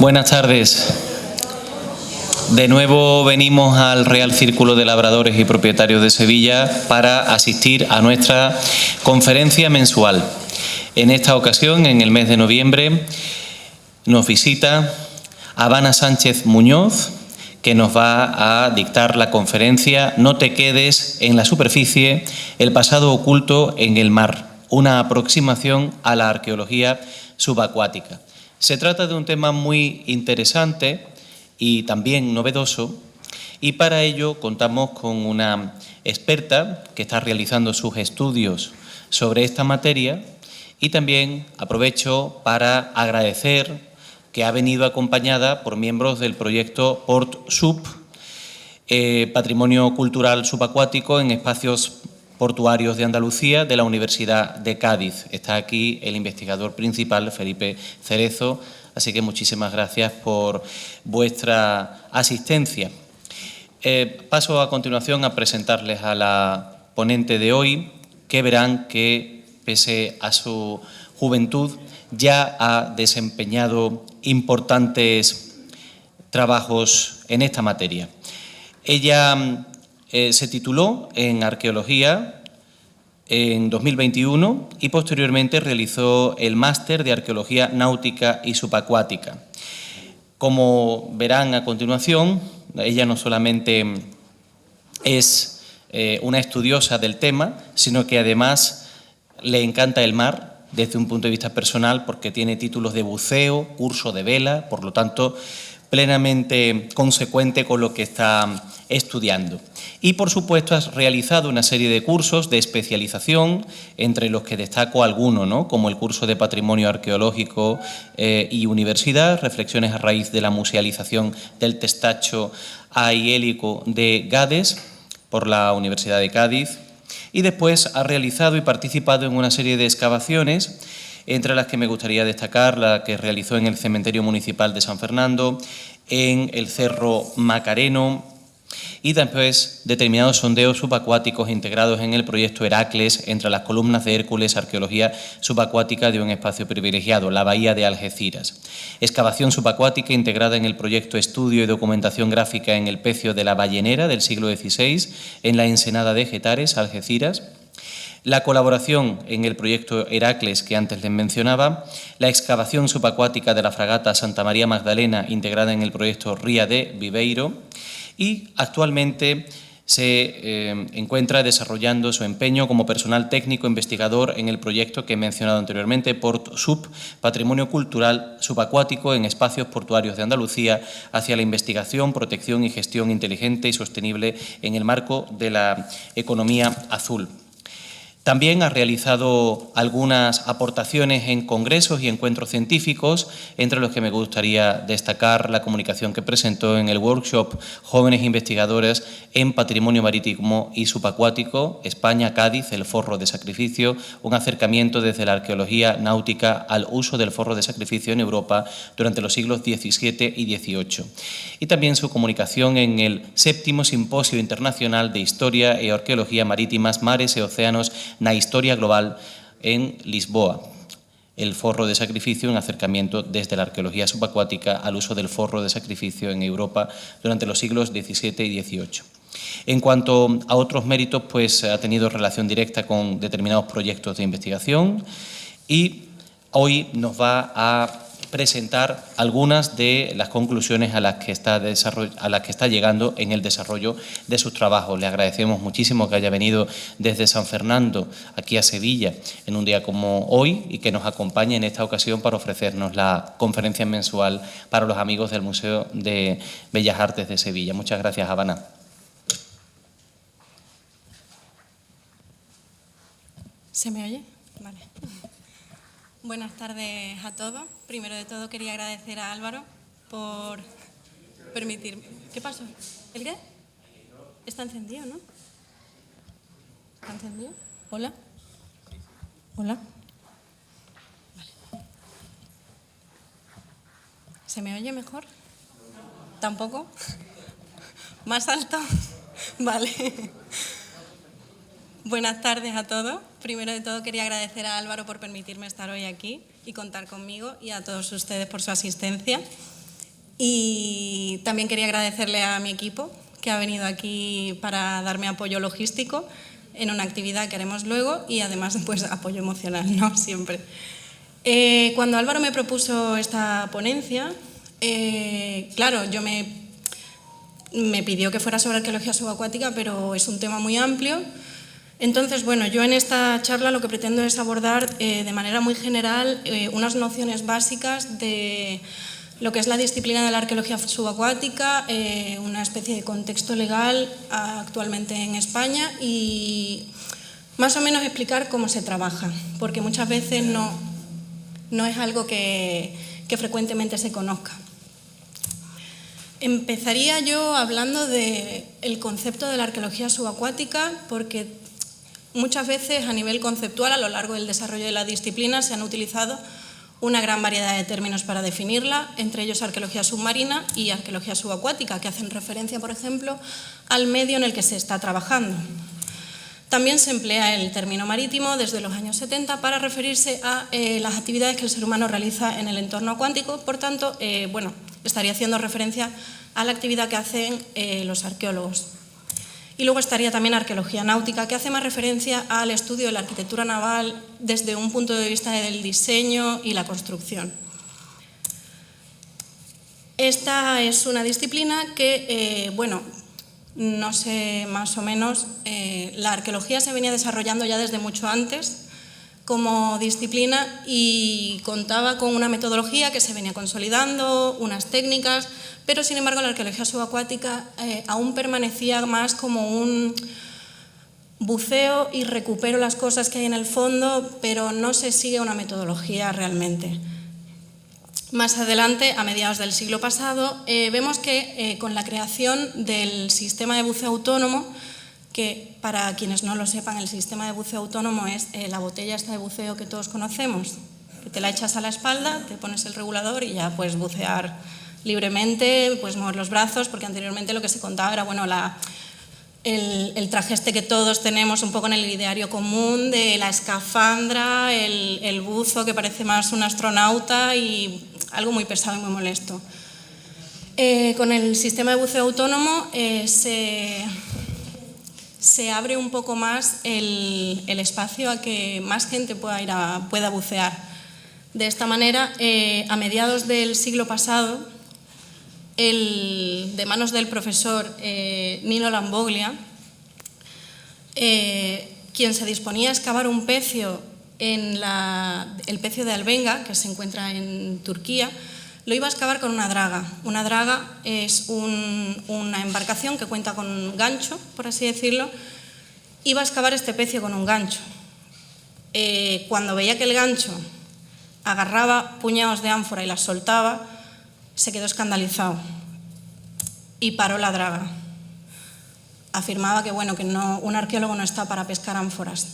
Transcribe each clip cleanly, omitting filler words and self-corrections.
Buenas tardes. De nuevo venimos al Real Círculo de Labradores y Propietarios de Sevilla para asistir a nuestra conferencia mensual. En esta ocasión, en el mes de noviembre, nos visita Habana Sánchez Muñoz, que nos va a dictar la conferencia No te quedes en la superficie, el pasado oculto en el mar, una aproximación a la arqueología subacuática. Se trata de un tema muy interesante y también novedoso, y para ello contamos con una experta que está realizando sus estudios sobre esta materia, y también aprovecho para agradecer que ha venido acompañada por miembros del proyecto PortSub, Patrimonio Cultural Subacuático en Espacios Portuarios de Andalucía, de la Universidad de Cádiz. Está aquí el investigador principal, Felipe Cerezo, así que muchísimas gracias por vuestra asistencia. Paso a continuación a presentarles a la ponente de hoy, que verán que, pese a su juventud, ya ha desempeñado importantes trabajos en esta materia. Ella se tituló en Arqueología en 2021 y posteriormente realizó el máster de Arqueología Náutica y Subacuática. Como verán a continuación, ella no solamente es una estudiosa del tema, sino que además le encanta el mar desde un punto de vista personal, porque tiene títulos de buceo, curso de vela, por lo tanto, plenamente consecuente con lo que está estudiando. Y, por supuesto, has realizado una serie de cursos de especialización, entre los que destaco alguno, ¿no?, como el curso de Patrimonio Arqueológico y Universidad, reflexiones a raíz de la musealización del testacho aiélico de Gades, por la Universidad de Cádiz. Y después ha realizado y participado en una serie de excavaciones, entre las que me gustaría destacar la que realizó en el Cementerio Municipal de San Fernando, en el Cerro Macareno, y después determinados sondeos subacuáticos integrados en el proyecto Heracles entre las columnas de Hércules, arqueología subacuática de un espacio privilegiado, la bahía de Algeciras. Excavación subacuática integrada en el proyecto Estudio y Documentación Gráfica en el Pecio de la Ballenera del siglo XVI, en la ensenada de Getares, Algeciras. La colaboración en el proyecto Heracles, que antes les mencionaba, la excavación subacuática de la fragata Santa María Magdalena, integrada en el proyecto Ría de Viveiro, y actualmente se encuentra desarrollando su empeño como personal técnico investigador en el proyecto que he mencionado anteriormente, PortSub, Patrimonio Cultural Subacuático en Espacios Portuarios de Andalucía, hacia la investigación, protección y gestión inteligente y sostenible en el marco de la economía azul. También ha realizado algunas aportaciones en congresos y encuentros científicos, entre los que me gustaría destacar la comunicación que presentó en el workshop Jóvenes Investigadores en Patrimonio Marítimo y Subacuático, España-Cádiz, el forro de sacrificio, un acercamiento desde la arqueología náutica al uso del forro de sacrificio en Europa durante los siglos XVII y XVIII. Y también su comunicación en el 7º Simposio Internacional de Historia y Arqueología Marítimas, Mares y Océanos na Historia Global en Lisboa. El forro de sacrificio, un acercamiento desde la arqueología subacuática al uso del forro de sacrificio en Europa durante los siglos XVII y XVIII. En cuanto a otros méritos, pues ha tenido relación directa con determinados proyectos de investigación y hoy nos va a presentar algunas de las conclusiones a las que está llegando en el desarrollo de sus trabajos. Le agradecemos muchísimo que haya venido desde San Fernando aquí a Sevilla en un día como hoy y que nos acompañe en esta ocasión para ofrecernos la conferencia mensual para los amigos del Museo de Bellas Artes de Sevilla. Muchas gracias, Habana. ¿Se me oye? Vale. Buenas tardes a todos. Primero de todo quería agradecer a Álvaro por permitirme... ¿Qué pasó? ¿El qué? Está encendido, ¿no? ¿Está encendido? ¿Hola? ¿Hola? Vale. ¿Se me oye mejor? ¿Tampoco? ¿Más alto? Vale. Buenas tardes a todos. Primero de todo quería agradecer a Álvaro por permitirme estar hoy aquí y contar conmigo, y a todos ustedes por su asistencia. Y también quería agradecerle a mi equipo que ha venido aquí para darme apoyo logístico en una actividad que haremos luego y además pues, apoyo emocional, ¿no? Siempre. Cuando Álvaro me propuso esta ponencia, claro, me pidió que fuera sobre arqueología subacuática, pero es un tema muy amplio. Entonces, bueno, yo en esta charla lo que pretendo es abordar de manera muy general unas nociones básicas de lo que es la disciplina de la arqueología subacuática, una especie de contexto legal actualmente en España y más o menos explicar cómo se trabaja, porque muchas veces no es algo que frecuentemente se conozca. Empezaría yo hablando del concepto de la arqueología subacuática, porque muchas veces a nivel conceptual, a lo largo del desarrollo de la disciplina, se han utilizado una gran variedad de términos para definirla, entre ellos arqueología submarina y arqueología subacuática, que hacen referencia, por ejemplo, al medio en el que se está trabajando. También se emplea el término marítimo desde los años 70 para referirse a las actividades que el ser humano realiza en el entorno acuático, por tanto, bueno, estaría haciendo referencia a la actividad que hacen los arqueólogos. Y luego estaría también arqueología náutica, que hace más referencia al estudio de la arquitectura naval desde un punto de vista del diseño y la construcción. Esta es una disciplina que, bueno, no sé, más o menos, la arqueología se venía desarrollando ya desde mucho antes como disciplina y contaba con una metodología que se venía consolidando, unas técnicas, pero sin embargo la arqueología subacuática aún permanecía más como un buceo y recupero las cosas que hay en el fondo, pero no se sigue una metodología realmente. Más adelante, a mediados del siglo pasado, vemos que con la creación del sistema de buceo autónomo, que para quienes no lo sepan, el sistema de buceo autónomo es la botella esta de buceo que todos conocemos, que te la echas a la espalda, te pones el regulador y ya puedes bucear libremente, puedes mover los brazos, porque anteriormente lo que se contaba era, bueno, el traje este que todos tenemos un poco en el ideario común de la escafandra, el buzo que parece más un astronauta y algo muy pesado y muy molesto. Con el sistema de buceo autónomo se abre un poco más el espacio a que más gente pueda bucear. De esta manera, a mediados del siglo pasado, de manos del profesor Nino Lamboglia, quien se disponía a excavar un pecio el pecio de Albenga, que se encuentra en Turquía, lo iba a excavar con una draga. Una draga es una embarcación que cuenta con un gancho, por así decirlo. Iba a excavar este pecio con un gancho. Cuando veía que el gancho agarraba puñados de ánfora y las soltaba, se quedó escandalizado y paró la draga. Afirmaba que, bueno, que un arqueólogo no está para pescar ánforas.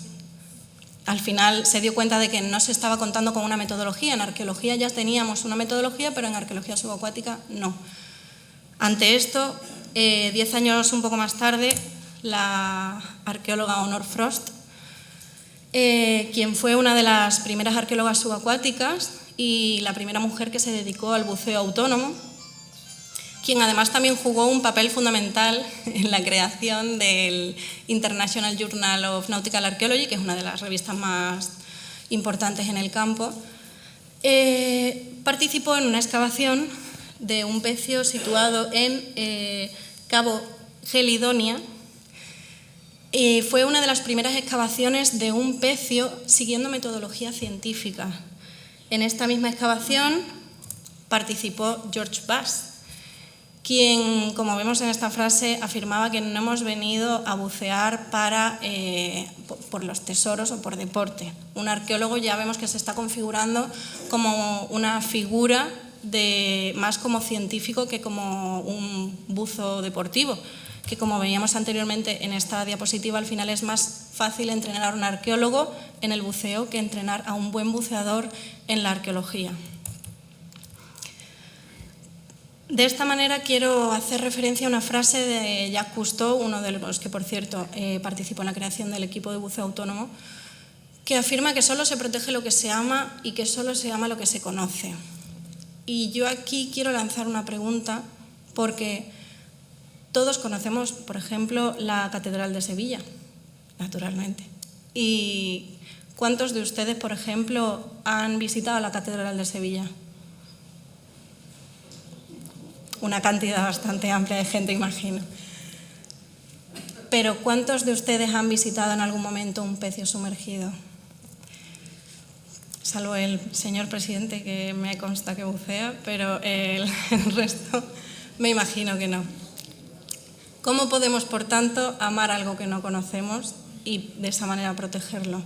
Al final se dio cuenta de que no se estaba contando con una metodología. En arqueología ya teníamos una metodología, pero en arqueología subacuática no. Ante esto, 10 años un poco más tarde, la arqueóloga Honor Frost, quien fue una de las primeras arqueólogas subacuáticas y la primera mujer que se dedicó al buceo autónomo, quien además también jugó un papel fundamental en la creación del International Journal of Nautical Archaeology, que es una de las revistas más importantes en el campo, participó en una excavación de un pecio situado en Cabo Gelidonia. Fue una de las primeras excavaciones de un pecio siguiendo metodología científica. En esta misma excavación participó George Bass, quien, como vemos en esta frase, afirmaba que no hemos venido a bucear por los tesoros o por deporte. Un arqueólogo ya vemos que se está configurando como una figura más como científico que como un buzo deportivo, que como veíamos anteriormente en esta diapositiva, al final es más fácil entrenar a un arqueólogo en el buceo que entrenar a un buen buceador en la arqueología. De esta manera quiero hacer referencia a una frase de Jacques Cousteau, uno de los que, por cierto, participó en la creación del equipo de buceo autónomo, que afirma que solo se protege lo que se ama y que solo se ama lo que se conoce. Y yo aquí quiero lanzar una pregunta porque todos conocemos, por ejemplo, la Catedral de Sevilla, naturalmente. ¿Y cuántos de ustedes, por ejemplo, han visitado la Catedral de Sevilla? Una cantidad bastante amplia de gente, imagino. Pero ¿cuántos de ustedes han visitado en algún momento un pecio sumergido? Salvo el señor presidente, que me consta que bucea, pero el resto me imagino que no. ¿Cómo podemos, por tanto, amar algo que no conocemos y de esa manera protegerlo?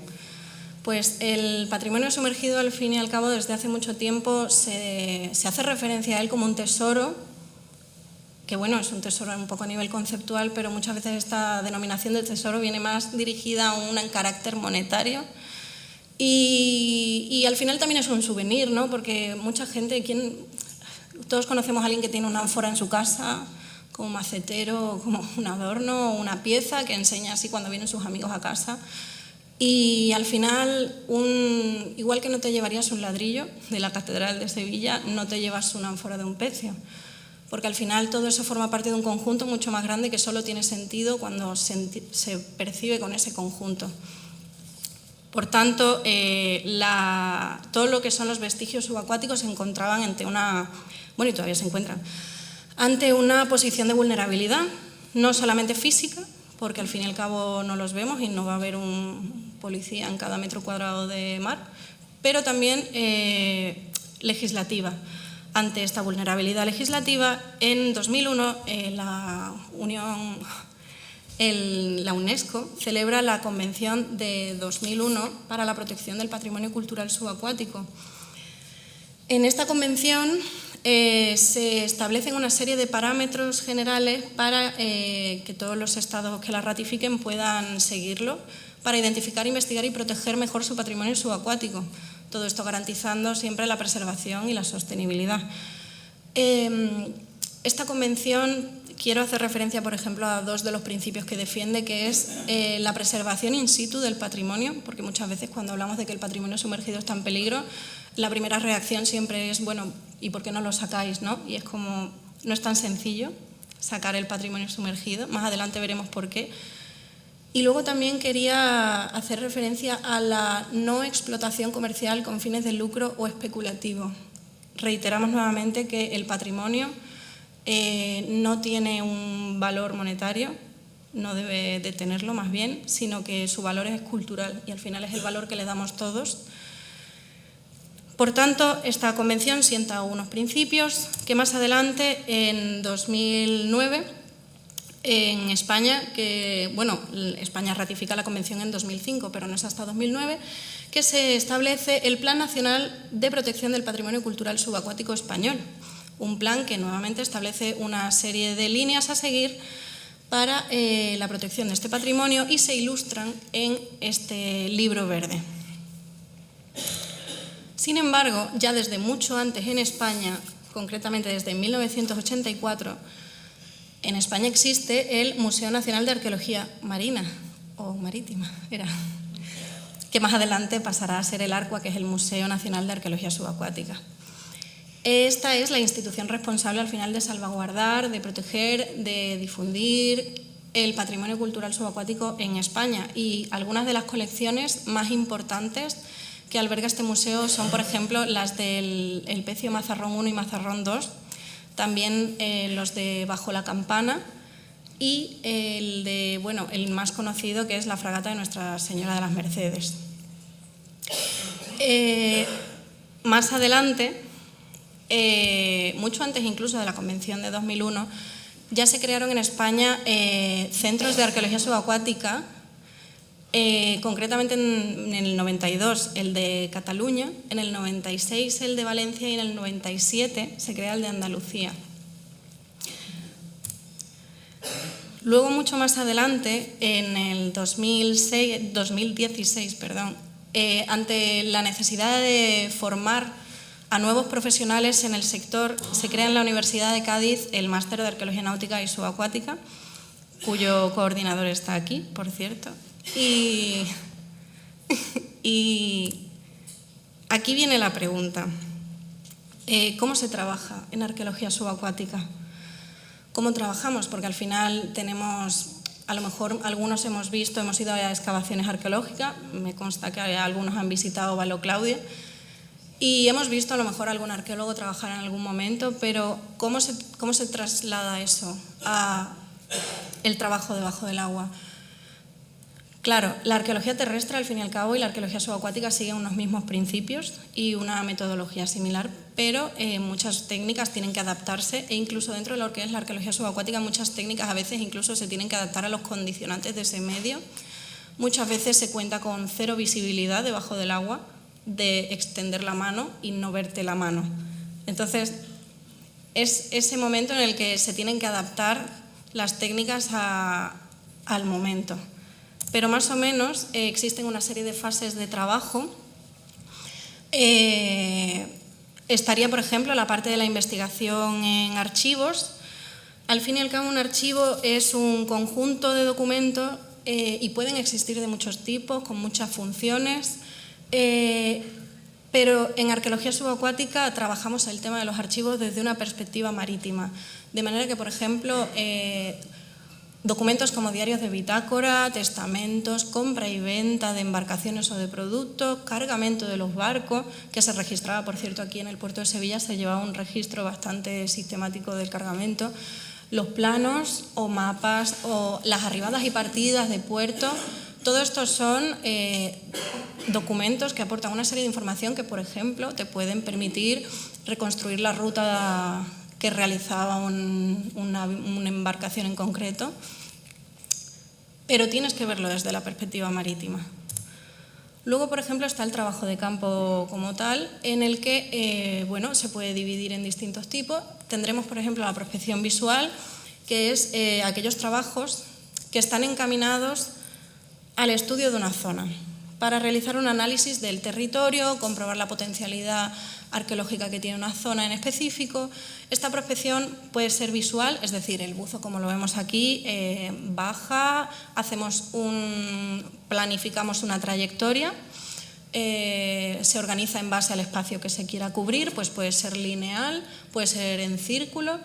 Pues el patrimonio sumergido, al fin y al cabo, desde hace mucho tiempo se hace referencia a él como un tesoro, que bueno, es un tesoro un poco a nivel conceptual, pero muchas veces esta denominación de tesoro viene más dirigida a un carácter monetario. Y al final también es un souvenir, ¿no? Porque mucha gente, todos conocemos a alguien que tiene una ánfora en su casa, como macetero, como un adorno o una pieza que enseña así cuando vienen sus amigos a casa. Y al final, igual que no te llevarías un ladrillo de la Catedral de Sevilla, no te llevas una ánfora de un pecio. Porque al final todo eso forma parte de un conjunto mucho más grande que solo tiene sentido cuando se percibe con ese conjunto. Por tanto, todo lo que son los vestigios subacuáticos se encontraban ante y todavía se encuentran, ante una posición de vulnerabilidad, no solamente física, porque al fin y al cabo no los vemos y no va a haber un policía en cada metro cuadrado de mar, pero también legislativa. Ante esta vulnerabilidad legislativa, en 2001 la UNESCO celebra la Convención de 2001 para la protección del patrimonio cultural subacuático. En esta convención se establecen una serie de parámetros generales para que todos los estados que la ratifiquen puedan seguirlo, para identificar, investigar y proteger mejor su patrimonio subacuático. Todo esto garantizando siempre la preservación y la sostenibilidad. Esta convención, quiero hacer referencia, por ejemplo, a dos de los principios que defiende, que es la preservación in situ del patrimonio, porque muchas veces cuando hablamos de que el patrimonio sumergido está en peligro, la primera reacción siempre es, bueno, ¿y por qué no lo sacáis, no? Y es como, no es tan sencillo sacar el patrimonio sumergido, más adelante veremos por qué. Y luego también quería hacer referencia a la no explotación comercial con fines de lucro o especulativo. Reiteramos nuevamente que el patrimonio no tiene un valor monetario, no debe de tenerlo más bien, sino que su valor es cultural y al final es el valor que le damos todos. Por tanto, esta convención sienta unos principios que más adelante, en 2009, en España, España ratifica la convención en 2005, pero no es hasta 2009, que se establece el Plan Nacional de Protección del Patrimonio Cultural Subacuático Español. Un plan que nuevamente establece una serie de líneas a seguir para la protección de este patrimonio y se ilustran en este libro verde. Sin embargo, ya desde mucho antes en España, concretamente desde 1984, en España existe el Museo Nacional de Arqueología Marina, o Marítima, que más adelante pasará a ser el ARCUA, que es el Museo Nacional de Arqueología Subacuática. Esta es la institución responsable al final de salvaguardar, de proteger, de difundir el patrimonio cultural subacuático en España, y algunas de las colecciones más importantes que alberga este museo son, por ejemplo, las del pecio Mazarrón 1 y Mazarrón 2, también los de Bajo la Campana y el más conocido, que es la fragata de Nuestra Señora de las Mercedes. Más adelante, mucho antes incluso de la Convención de 2001, ya se crearon en España centros de arqueología subacuática, concretamente en el 92 el de Cataluña, en el 96 el de Valencia y en el 97 se crea el de Andalucía. Luego, mucho más adelante, en el 2016, ante la necesidad de formar a nuevos profesionales en el sector, se crea en la Universidad de Cádiz el Máster de Arqueología Náutica y Subacuática, cuyo coordinador está aquí, por cierto. Y aquí viene la pregunta. ¿Cómo se trabaja en arqueología subacuática? ¿Cómo trabajamos? Porque al final tenemos, a lo mejor algunos hemos ido a excavaciones arqueológicas, me consta que algunos han visitado Valo Claudia, y hemos visto a lo mejor algún arqueólogo trabajar en algún momento, pero ¿cómo se traslada eso a el trabajo debajo del agua? Claro, la arqueología terrestre, al fin y al cabo, y la arqueología subacuática siguen unos mismos principios y una metodología similar, pero muchas técnicas tienen que adaptarse, e incluso dentro de lo que es la arqueología subacuática, muchas técnicas a veces incluso se tienen que adaptar a los condicionantes de ese medio. Muchas veces se cuenta con cero visibilidad debajo del agua, de extender la mano y no verte la mano. Entonces, es ese momento en el que se tienen que adaptar las técnicas al momento. Pero más o menos existen una serie de fases de trabajo. Estaría, por ejemplo, la parte de la investigación en archivos. Al fin y al cabo, un archivo es un conjunto de documentos y pueden existir de muchos tipos, con muchas funciones, pero en arqueología subacuática trabajamos el tema de los archivos desde una perspectiva marítima. De manera que, por ejemplo, documentos como diarios de bitácora, testamentos, compra y venta de embarcaciones o de productos, cargamento de los barcos, que se registraba, por cierto, aquí en el puerto de Sevilla, se llevaba un registro bastante sistemático del cargamento, los planos o mapas o las arribadas y partidas de puerto. Todo esto son documentos que aportan una serie de información que, por ejemplo, te pueden permitir reconstruir la ruta que realizaba una embarcación en concreto, pero tienes que verlo desde la perspectiva marítima. Luego, por ejemplo, está el trabajo de campo como tal, en el que se puede dividir en distintos tipos. Tendremos, por ejemplo, la prospección visual, que es aquellos trabajos que están encaminados al estudio de una zona, para realizar un análisis del territorio, comprobar la potencialidad arqueológica que tiene una zona en específico. Esta prospección puede ser visual, es decir, el buzo, como lo vemos aquí, baja, planificamos una trayectoria, se organiza en base al espacio que se quiera cubrir, pues puede ser lineal, puede ser en círculo,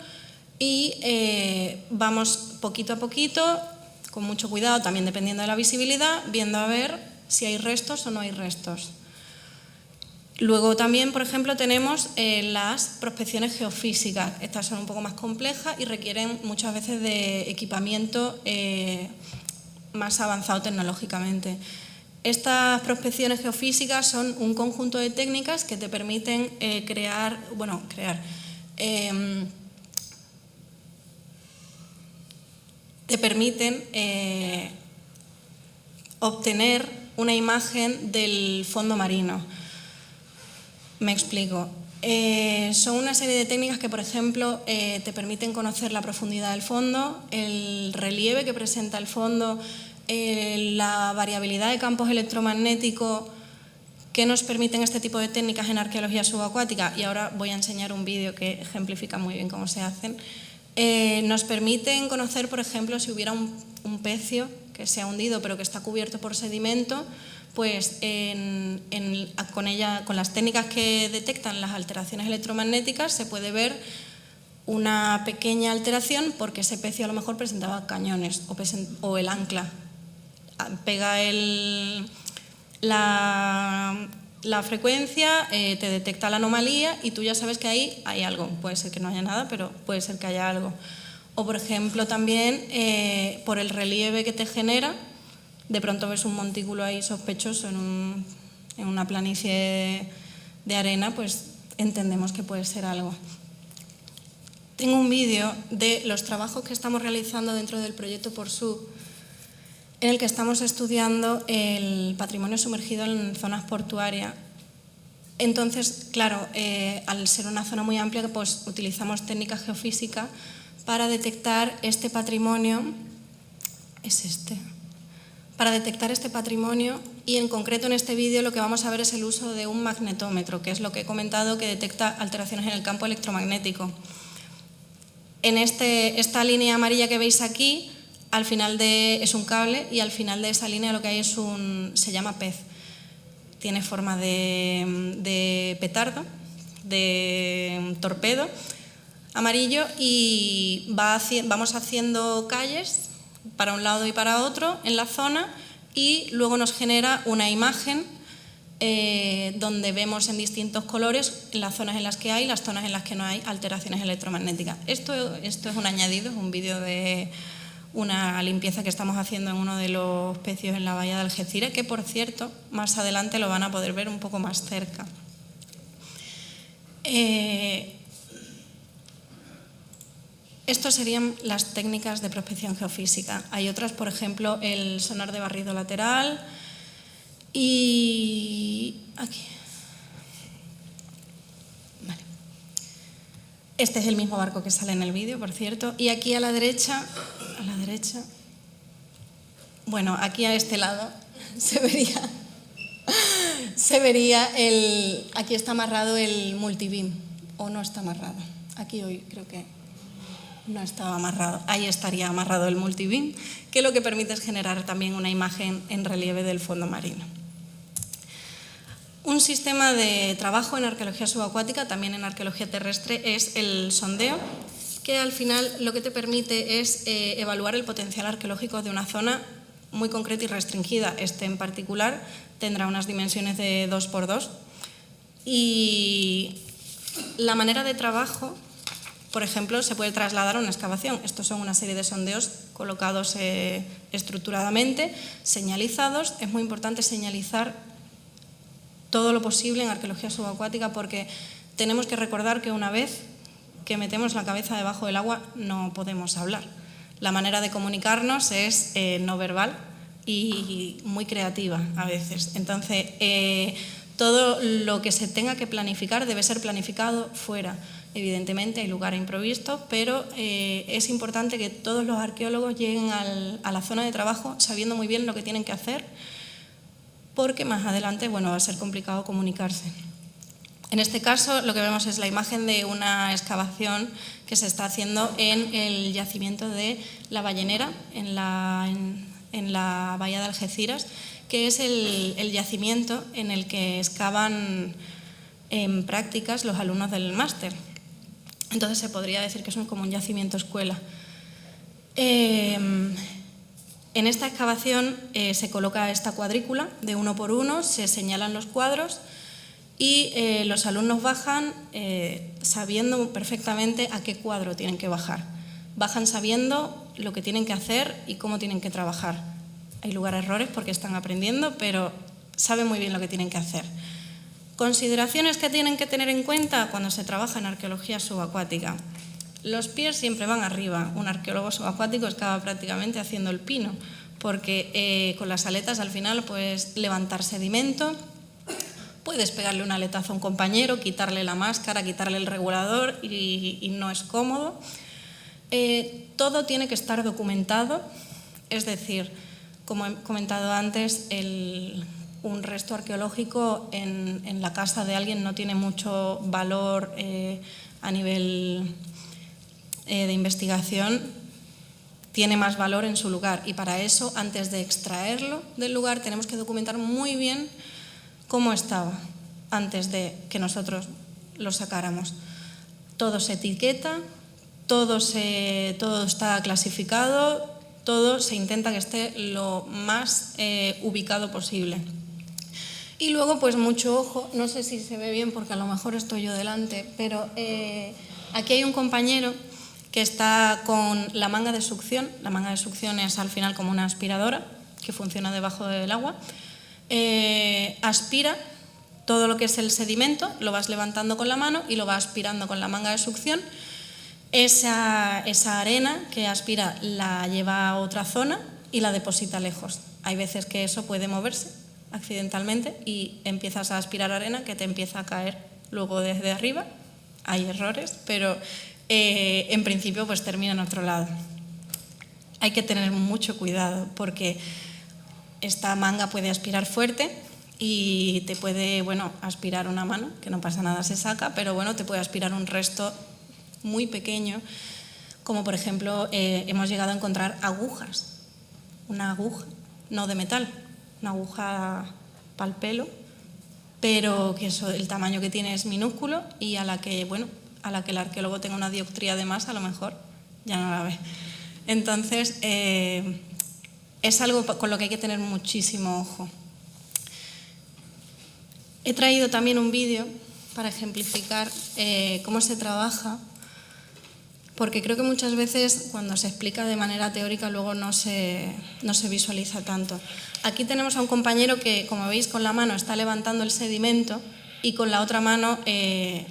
y vamos poquito a poquito, con mucho cuidado, también dependiendo de la visibilidad, viendo a ver si hay restos o no hay restos. Luego también, por ejemplo, tenemos las prospecciones geofísicas. Estas son un poco más complejas y requieren muchas veces de equipamiento más avanzado tecnológicamente. Estas prospecciones geofísicas son un conjunto de técnicas que te permiten obtener una imagen del fondo marino. Me explico. Son una serie de técnicas que, por ejemplo, te permiten conocer la profundidad del fondo, el relieve que presenta el fondo, la variabilidad de campos electromagnéticos que nos permiten este tipo de técnicas en arqueología subacuática. Y ahora voy a enseñar un vídeo que ejemplifica muy bien cómo se hacen. Nos permiten conocer, por ejemplo, si hubiera un pecio que se ha hundido pero que está cubierto por sedimento, pues con las técnicas que detectan las alteraciones electromagnéticas se puede ver una pequeña alteración porque ese pecio a lo mejor presentaba cañones o el ancla. Pega la frecuencia, te detecta la anomalía y tú ya sabes que ahí hay algo. Puede ser que no haya nada, pero puede ser que haya algo. O, por ejemplo, también por el relieve que te genera, de pronto ves un montículo ahí sospechoso en una planicie de arena, pues entendemos que puede ser algo. Tengo un vídeo de los trabajos que estamos realizando dentro del proyecto PORSUB, en el que estamos estudiando el patrimonio sumergido en zonas portuarias. Entonces, claro, al ser una zona muy amplia, pues utilizamos técnicas geofísicas para detectar este patrimonio. Para detectar este patrimonio, y en concreto en este vídeo lo que vamos a ver es el uso de un magnetómetro, que es lo que he comentado, que detecta alteraciones en el campo electromagnético. En esta línea amarilla que veis aquí, al final es un cable, y al final de esa línea lo que hay se llama pez. Tiene forma de petardo, de torpedo amarillo y vamos haciendo calles para un lado y para otro en la zona y luego nos genera una imagen donde vemos en distintos colores las zonas en las que hay, las zonas en las que no hay alteraciones electromagnéticas. Esto es un añadido, es un vídeo de una limpieza que estamos haciendo en uno de los pecios en la bahía de Algeciras, que por cierto más adelante lo van a poder ver un poco más cerca. Estas serían las técnicas de prospección geofísica. Hay otras, por ejemplo, el sonar de barrido lateral y aquí. Vale. Este es el mismo barco que sale en el vídeo, por cierto. Y aquí a la derecha, bueno, aquí a este lado se vería aquí está amarrado el multibeam, o no está amarrado. Aquí hoy creo que no estaba amarrado. Ahí estaría amarrado el multibeam, que lo que permite es generar también una imagen en relieve del fondo marino. Un sistema de trabajo en arqueología subacuática, también en arqueología terrestre, es el sondeo, que al final lo que te permite es evaluar el potencial arqueológico de una zona muy concreta y restringida. Este en particular tendrá unas dimensiones de 2×2 y la manera de trabajo, por ejemplo, se puede trasladar a una excavación. Estos son una serie de sondeos colocados estructuradamente, señalizados. Es muy importante señalizar todo lo posible en arqueología subacuática porque tenemos que recordar que una vez que metemos la cabeza debajo del agua no podemos hablar. La manera de comunicarnos es no verbal y muy creativa a veces. Entonces, todo lo que se tenga que planificar debe ser planificado fuera. Evidentemente hay lugar a improviso, pero es importante que todos los arqueólogos lleguen a la zona de trabajo sabiendo muy bien lo que tienen que hacer, porque más adelante va a ser complicado comunicarse. En este caso lo que vemos es la imagen de una excavación que se está haciendo en el yacimiento de La Ballenera, en la bahía de Algeciras, que es el yacimiento en el que excavan en prácticas los alumnos del máster. Entonces se podría decir que es como un yacimiento escuela. En esta excavación se coloca esta cuadrícula de 1×1, se señalan los cuadros y los alumnos bajan sabiendo perfectamente a qué cuadro tienen que bajar. Bajan sabiendo lo que tienen que hacer y cómo tienen que trabajar. Hay lugar a errores porque están aprendiendo, pero saben muy bien lo que tienen que hacer. Consideraciones que tienen que tener en cuenta cuando se trabaja en arqueología subacuática. Los pies siempre van arriba. Un arqueólogo subacuático excava prácticamente haciendo el pino, porque con las aletas al final puedes levantar sedimento, puedes pegarle un aletazo a un compañero, quitarle la máscara, quitarle el regulador y no es cómodo. Todo tiene que estar documentado, es decir, como he comentado antes, un resto arqueológico en la casa de alguien no tiene mucho valor a nivel de investigación, tiene más valor en su lugar y para eso, antes de extraerlo del lugar, tenemos que documentar muy bien cómo estaba antes de que nosotros lo sacáramos. Todo se etiqueta, todo está clasificado, todo se intenta que esté lo más ubicado posible. Y luego, pues mucho ojo, no sé si se ve bien porque a lo mejor estoy yo delante, pero aquí hay un compañero que está con la manga de succión. La manga de succión es al final como una aspiradora que funciona debajo del agua. Aspira todo lo que es el sedimento, lo vas levantando con la mano y lo va aspirando con la manga de succión. Esa arena que aspira la lleva a otra zona y la deposita lejos. Hay veces que eso puede moverse accidentalmente y empiezas a aspirar arena que te empieza a caer luego desde arriba. Hay errores, pero en principio pues termina en otro lado. Hay que tener mucho cuidado porque esta manga puede aspirar fuerte y te puede aspirar una mano, que no pasa nada, se saca, pero te puede aspirar un resto muy pequeño, como por ejemplo hemos llegado a encontrar agujas, una aguja no de metal, una aguja para el pelo, pero que eso, el tamaño que tiene es minúsculo y a la que el arqueólogo tenga una dioptría de más, a lo mejor ya no la ve. Entonces, es algo con lo que hay que tener muchísimo ojo. He traído también un vídeo para ejemplificar cómo se trabaja, porque creo que muchas veces cuando se explica de manera teórica luego no se visualiza tanto. Aquí tenemos a un compañero que, como veis, con la mano está levantando el sedimento y con la otra mano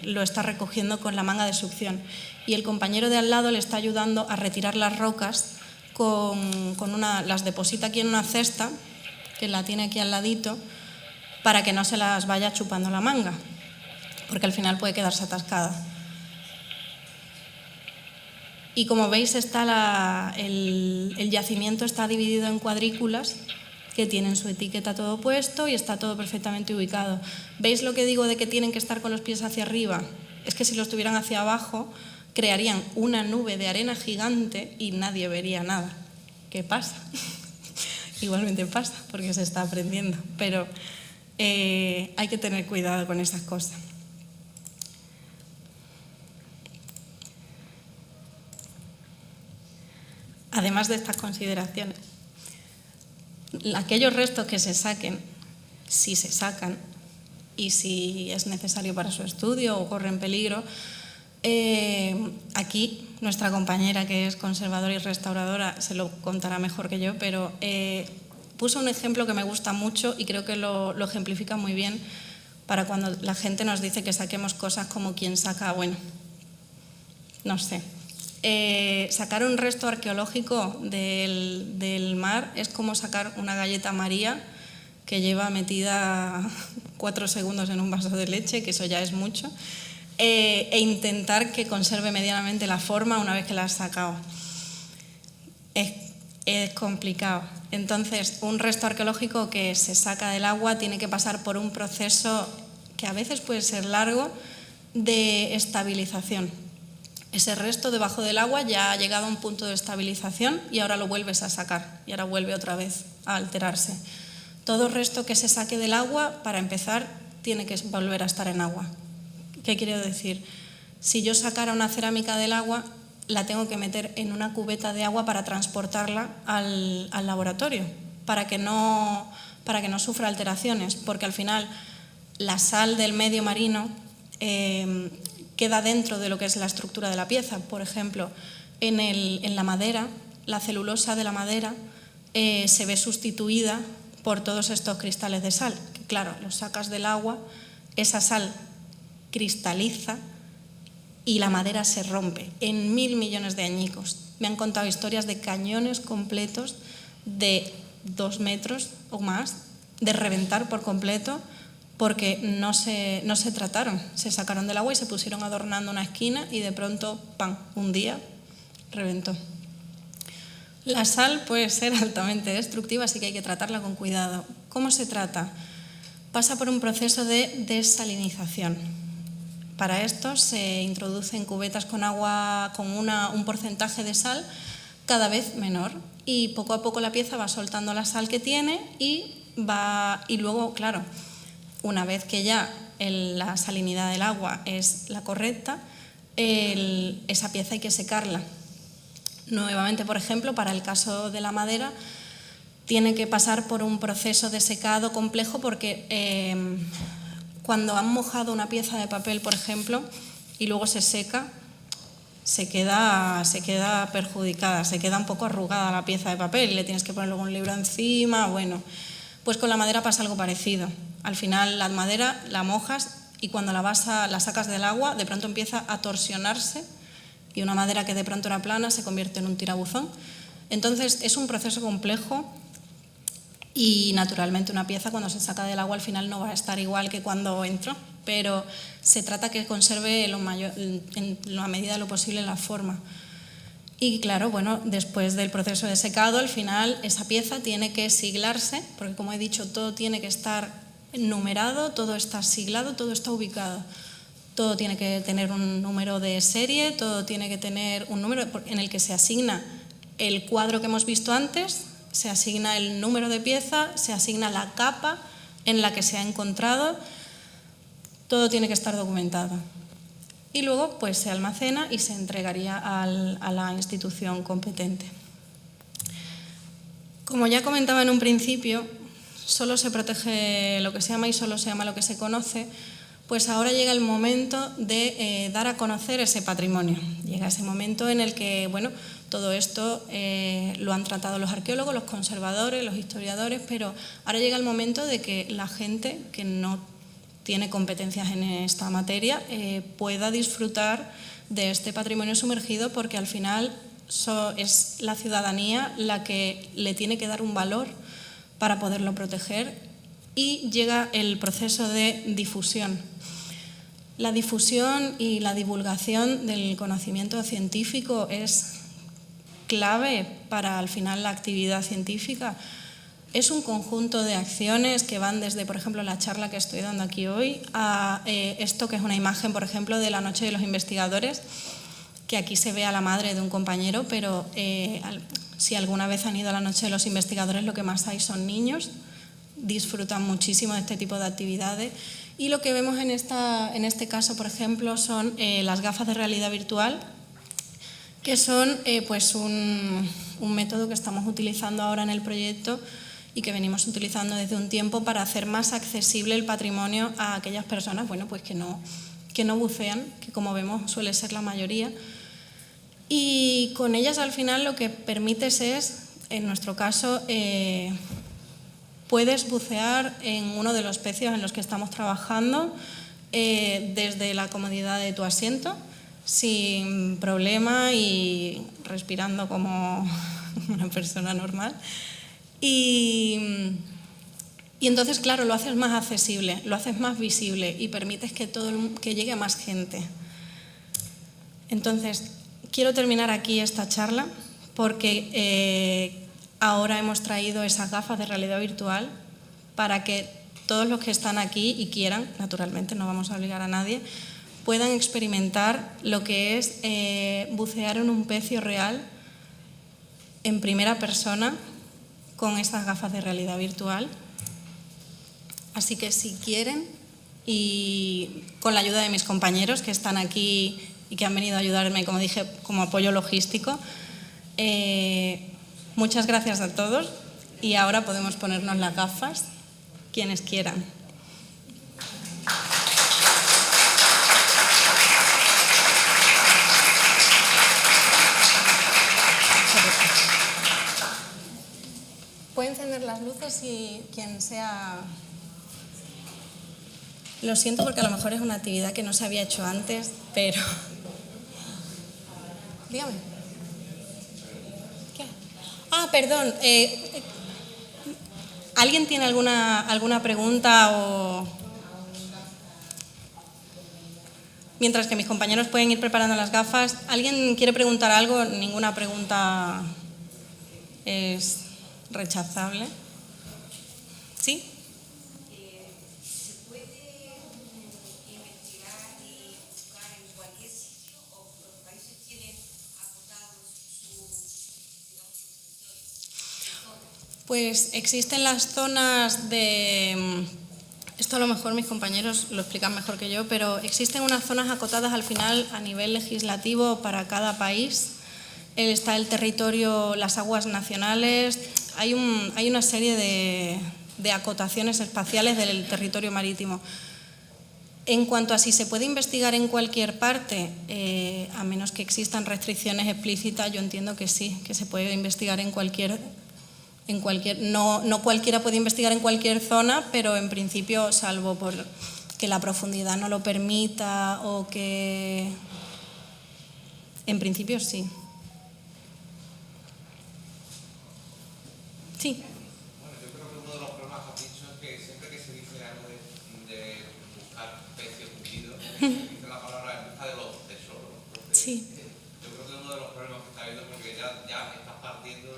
lo está recogiendo con la manga de succión. Y el compañero de al lado le está ayudando a retirar las rocas, las deposita aquí en una cesta, que la tiene aquí al ladito, para que no se las vaya chupando la manga, porque al final puede quedarse atascada. Y como veis, el yacimiento está dividido en cuadrículas que tienen su etiqueta todo puesto y está todo perfectamente ubicado. ¿Veis lo que digo de que tienen que estar con los pies hacia arriba? Es que si los tuvieran hacia abajo, crearían una nube de arena gigante y nadie vería nada. ¿Qué pasa? Igualmente pasa, porque se está aprendiendo, pero hay que tener cuidado con esas cosas. Además de estas consideraciones, aquellos restos que se saquen, si se sacan y si es necesario para su estudio o corren peligro, aquí nuestra compañera, que es conservadora y restauradora, se lo contará mejor que yo, pero puso un ejemplo que me gusta mucho y creo que lo ejemplifica muy bien para cuando la gente nos dice que saquemos cosas como quien saca, bueno, no sé. Sacar un resto arqueológico del mar es como sacar una galleta María que lleva metida 4 segundos en un vaso de leche, que eso ya es mucho, e intentar que conserve medianamente la forma una vez que la has sacado. Es complicado. Entonces, un resto arqueológico que se saca del agua tiene que pasar por un proceso que a veces puede ser largo de estabilización. Ese resto debajo del agua ya ha llegado a un punto de estabilización y ahora lo vuelves a sacar y ahora vuelve otra vez a alterarse. Todo resto que se saque del agua, para empezar, tiene que volver a estar en agua. ¿Qué quiero decir? Si yo sacara una cerámica del agua, la tengo que meter en una cubeta de agua para transportarla al laboratorio, para que no sufra alteraciones, porque al final la sal del medio marino queda dentro de lo que es la estructura de la pieza. Por ejemplo, en la madera, la celulosa de la madera se ve sustituida por todos estos cristales de sal, que claro, los sacas del agua, esa sal cristaliza y la madera se rompe en 1000 millones de añicos. Me han contado historias de cañones completos de 2 metros o más, de reventar por completo, porque no se trataron, se sacaron del agua y se pusieron adornando una esquina y de pronto, ¡pam!, un día reventó. La sal puede ser altamente destructiva, así que hay que tratarla con cuidado. ¿Cómo se trata? Pasa por un proceso de desalinización. Para esto se introducen cubetas con agua con un porcentaje de sal cada vez menor y poco a poco la pieza va soltando la sal que tiene y luego, claro, una vez que ya la salinidad del agua es la correcta, esa pieza hay que secarla. Nuevamente, por ejemplo, para el caso de la madera, tiene que pasar por un proceso de secado complejo porque cuando han mojado una pieza de papel, por ejemplo, y luego se seca, se queda perjudicada, se queda un poco arrugada la pieza de papel y le tienes que poner luego un libro encima. Bueno, pues con la madera pasa algo parecido. Al final la madera la mojas y cuando la sacas del agua, de pronto empieza a torsionarse y una madera que de pronto era plana se convierte en un tirabuzón. Entonces es un proceso complejo y naturalmente una pieza cuando se saca del agua al final no va a estar igual que cuando entró, pero se trata que conserve en la medida de lo posible la forma. Y claro, bueno, después del proceso de secado, al final esa pieza tiene que siglarse, porque como he dicho, todo tiene que estar numerado, todo está siglado, todo está ubicado. Todo tiene que tener un número de serie, todo tiene que tener un número en el que se asigna el cuadro que hemos visto antes, se asigna el número de pieza, se asigna la capa en la que se ha encontrado. todo tiene que estar documentado. Y luego pues se almacena y se entregaría a la institución competente. Como ya comentaba en un principio, solo se protege lo que se llama y solo se llama lo que se conoce, pues ahora llega el momento de dar a conocer ese patrimonio. Llega ese momento en el que, bueno, todo esto lo han tratado los arqueólogos, los conservadores, los historiadores, pero ahora llega el momento de que la gente que no tiene competencias en esta materia pueda disfrutar de este patrimonio sumergido, porque al final es la ciudadanía la que le tiene que dar un valor para poderlo proteger, y llega el proceso de difusión. La difusión y la divulgación del conocimiento científico es clave para al final la actividad científica. Es un conjunto de acciones que van desde, por ejemplo, la charla que estoy dando aquí hoy, a esto que es una imagen, por ejemplo, de la Noche de los Investigadores, que aquí se ve a la madre de un compañero, pero si alguna vez han ido a la Noche de los Investigadores, lo que más hay son niños, disfrutan muchísimo de este tipo de actividades. Y lo que vemos en este caso, por ejemplo, son las gafas de realidad virtual, que son pues un método que estamos utilizando ahora en el proyecto y que venimos utilizando desde un tiempo para hacer más accesible el patrimonio a aquellas personas, bueno, pues que no bucean, que como vemos suele ser la mayoría. Y con ellas al final lo que permites es, en nuestro caso, puedes bucear en uno de los pecios en los que estamos trabajando desde la comodidad de tu asiento, sin problema y respirando como una persona normal. Y entonces, claro, lo haces más accesible, lo haces más visible y permites que llegue a más gente. Entonces, quiero terminar aquí esta charla porque ahora hemos traído esas gafas de realidad virtual para que todos los que están aquí y quieran, naturalmente no vamos a obligar a nadie, puedan experimentar lo que es bucear en un pecio real en primera persona con estas gafas de realidad virtual. Así que si quieren, y con la ayuda de mis compañeros que están aquí y que han venido a ayudarme, como dije, como apoyo logístico, muchas gracias a todos, y ahora podemos ponernos las gafas, quienes quieran. Puede encender las luces y quien sea... Lo siento porque a lo mejor es una actividad que no se había hecho antes, pero... Dígame. ¿Qué? Ah, perdón. ¿Alguien tiene alguna pregunta o...? Mientras que mis compañeros pueden ir preparando las gafas, ¿alguien quiere preguntar algo? Ninguna pregunta es rechazable. ¿Sí? ¿Se puede investigar y buscar en cualquier sitio o los países tienen acotados su Pues existen las zonas de... Esto a lo mejor mis compañeros lo explican mejor que yo, pero existen unas zonas acotadas al final a nivel legislativo para cada país. Está el territorio, las aguas nacionales, hay una serie de acotaciones espaciales del territorio marítimo. En cuanto a si se puede investigar en cualquier parte, a menos que existan restricciones explícitas, yo entiendo que sí, que se puede investigar en cualquier no cualquiera puede investigar en cualquier zona, pero en principio, salvo por que la profundidad no lo permita o que... En principio sí. Sí. Bueno, yo creo que uno de los problemas que has dicho es que siempre que se dice algo de buscar peces hundidos, se dice la palabra en busca de los tesoros. Entonces, Sí. yo creo que es uno de los problemas que está habiendo, porque ya estás partiendo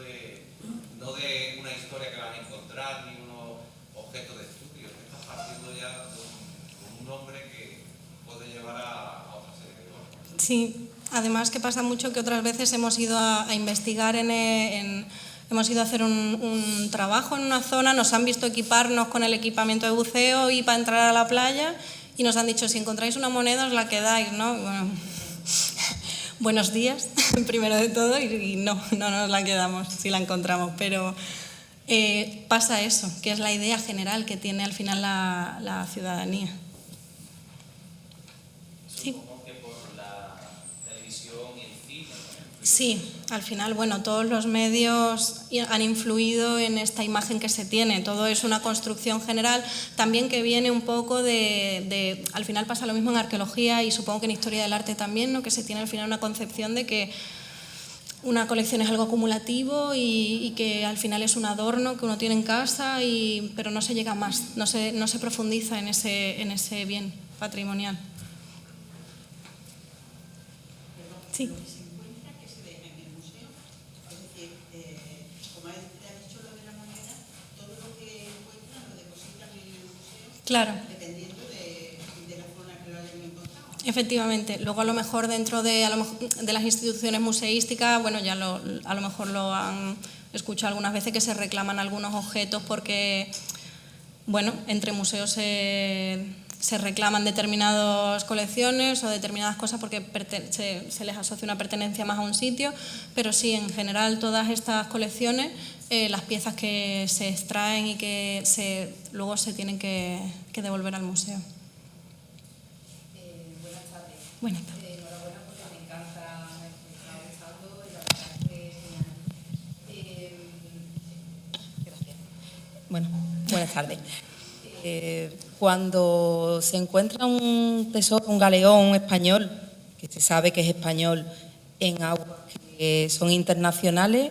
no de una historia que vas a encontrar ni unos objetos de estudio, estás partiendo ya con un nombre que puede llevar a otra serie de cosas. Sí. Además, que pasa mucho que otras veces hemos ido a investigar hemos ido a hacer un trabajo en una zona, nos han visto equiparnos con el equipamiento de buceo y para entrar a la playa, y nos han dicho, si encontráis una moneda os la quedáis, ¿no? Bueno, buenos días, primero de todo, y no nos la quedamos si la encontramos, pero pasa eso, que es la idea general que tiene al final la ciudadanía. Sí. Supongo que por la televisión y el cine, ¿no? Sí, al final, bueno, todos los medios han influido en esta imagen que se tiene. Todo es una construcción general, también que viene un poco al final pasa lo mismo en arqueología y supongo que en historia del arte también, ¿no? Que se tiene al final una concepción de que una colección es algo acumulativo y que al final es un adorno que uno tiene en casa, pero no se llega más, no se profundiza en ese bien patrimonial. Sí. Claro. Dependiendo de la zona que lo hayan encontrado. Efectivamente. Luego a lo mejor dentro de las instituciones museísticas, bueno, ya a lo mejor lo han escuchado algunas veces que se reclaman algunos objetos porque, bueno, entre museos se reclaman determinadas colecciones o determinadas cosas porque se les asocia una pertenencia más a un sitio, pero sí, en general todas estas colecciones, las piezas que se extraen y que luego se tienen que devolver al museo. Buenas tardes. Buenas tardes. Enhorabuena porque me encanta, me está gustando y la verdad es que genial. Gracias. Bueno, buenas tardes. Cuando se encuentra un tesoro, un galeón español, que se sabe que es español, en aguas que son internacionales,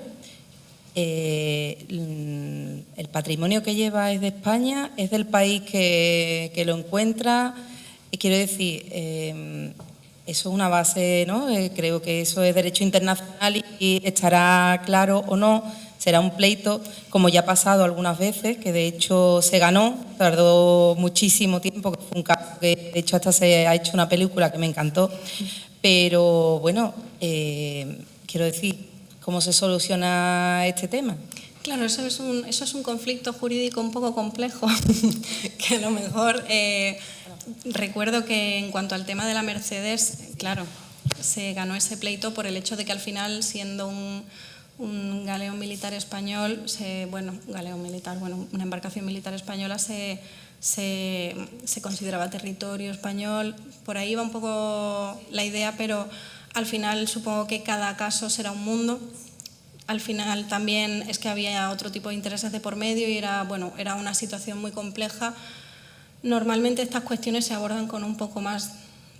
el patrimonio que lleva es de España, es del país que lo encuentra. Quiero decir, eso es una base, ¿no? Creo que eso es derecho internacional y estará claro o no. Será un pleito, como ya ha pasado algunas veces, que de hecho se ganó, tardó muchísimo tiempo, que fue un caso que de hecho hasta se ha hecho una película que me encantó, pero bueno, quiero decir, ¿cómo se soluciona este tema? Claro, eso es un conflicto jurídico un poco complejo, que a lo mejor recuerdo que en cuanto al tema de la Mercedes, claro, se ganó ese pleito por el hecho de que al final, siendo un galeón militar español, una embarcación militar española se consideraba territorio español. Por ahí va un poco la idea, pero al final supongo que cada caso será un mundo. Al final también es que había otro tipo de intereses de por medio y era una situación muy compleja. Normalmente estas cuestiones se abordan con un poco más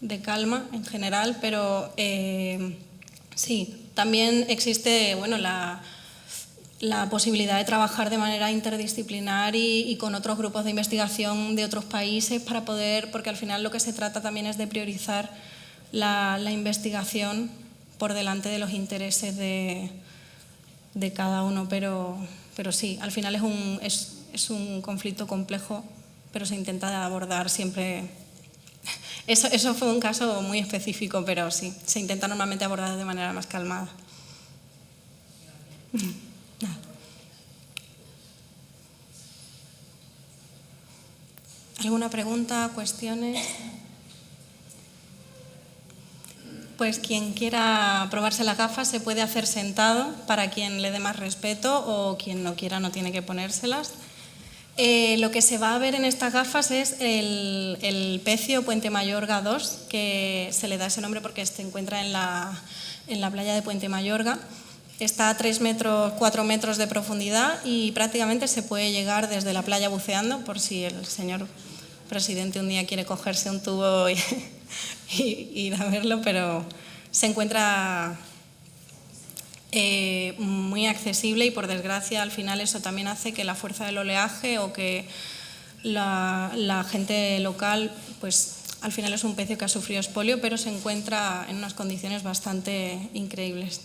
de calma en general, pero sí. También existe la posibilidad de trabajar de manera interdisciplinar y con otros grupos de investigación de otros países para poder, porque al final lo que se trata también es de priorizar la investigación por delante de los intereses de cada uno, pero sí, al final es un conflicto complejo, pero se intenta abordar siempre. Eso fue un caso muy específico, pero sí, se intenta normalmente abordar de manera más calmada. Nada. ¿Alguna pregunta, cuestiones? Pues quien quiera probarse las gafas se puede hacer sentado, para quien le dé más respeto, o quien no quiera no tiene que ponérselas. Lo que se va a ver en estas gafas es el pecio Puente Mayorga 2, que se le da ese nombre porque se encuentra en la playa de Puente Mayorga. Está a 4 metros de profundidad y prácticamente se puede llegar desde la playa buceando, por si el señor presidente un día quiere cogerse un tubo y ir a verlo, pero se encuentra muy accesible y, por desgracia, al final eso también hace que la fuerza del oleaje o que la gente local, pues al final es un pecio que ha sufrido expolio, pero se encuentra en unas condiciones bastante increíbles.